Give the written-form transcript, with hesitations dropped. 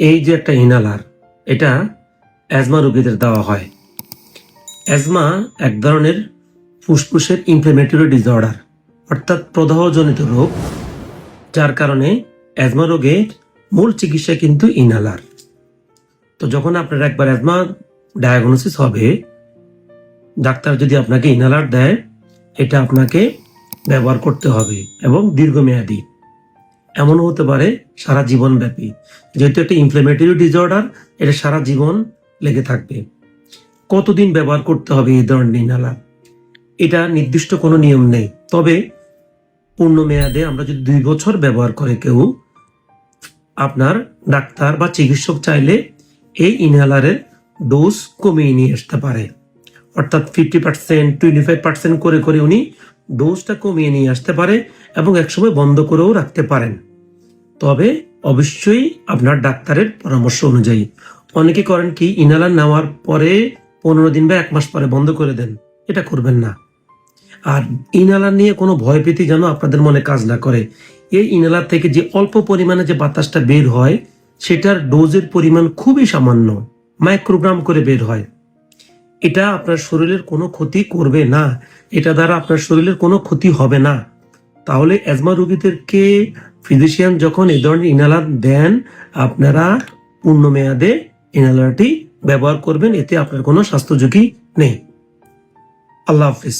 এই যে একটা ইনহেলার, এটা অ্যাজমা রোগীদের দেওয়া হয়। অ্যাজমা এক ধরনের ফুসফুসের ইনফ্লেমেটরি ডিসঅর্ডার, অর্থাৎ প্রদাহজনিত রোগ, যার কারণে অ্যাজমা রোগের মূল চিকিৎসা কিন্তু ইনহেলার। তো যখন আপনার একবার অ্যাজমা ডায়াগনোসিস হবে, ডাক্তার যদি আপনাকে ইনহেলার দেয়, এটা আপনাকে ব্যবহার করতে হবে এবং দীর্ঘমেয়াদী। এমনও হতে পারে সারা জীবন ব্যাপী, যেহেতু একটা ইনফ্লেমেটরি ডিসঅর্ডার, এটা সারা জীবন লেগে থাকবে। কতদিন ব্যবহার করতে হবে এই ধরনের ইনহেলার, এটা নির্দিষ্ট কোনো নিয়ম নেই। তবে পূর্ণ মেয়াদে আমরা যদি 2 বছর ব্যবহার করে কেউ, আপনার ডাক্তার বা চিকিৎসক চাইলে এই ইনহেলারের ডোজ কমিয়ে নিয়ে আসতে পারে। অর্থাৎ 50%, 25% করে করে উনি ডোজটা কমিয়ে নিয়ে আসতে পারে এবং একসময় বন্ধ করেও রাখতে পারেন। তবে অবশ্যই আপনার ডাক্তারের পরামর্শ অনুযায়ী। অনেকে করেন কি, ইনহেলার নেওয়ার পরে 15 দিন বা 1 মাস পরে বন্ধ করে দেন। এটা করবেন না। আর ইনহেলার নিয়ে কোনো ভয় পেতে যেন আপনাদের মনে কাজ না করে। এই ইনহেলার থেকে যে অল্প পরিমাণে যে বাতাসটা বের হয়, সেটার ডোজের পরিমাণ খুবই সামান্য, মাইক্রোগ্রাম করে বের হয়। এটা আপনার শরীরের কোনো ক্ষতি করবে না, এটা দ্বারা আপনার শরীরের কোনো ক্ষতি হবে না। তাহলে অ্যাজমা রোগীদেরকে ফিজিশিয়ান যখন এই ধরনের ইনহেলার দেন, আপনারা পূর্ণ মেয়াদে ইনহেলারটি ব্যবহার করবেন, এতে আপনার কোনো স্বাস্থ্য ঝুঁকি নেই। আল্লাহ হাফিজ।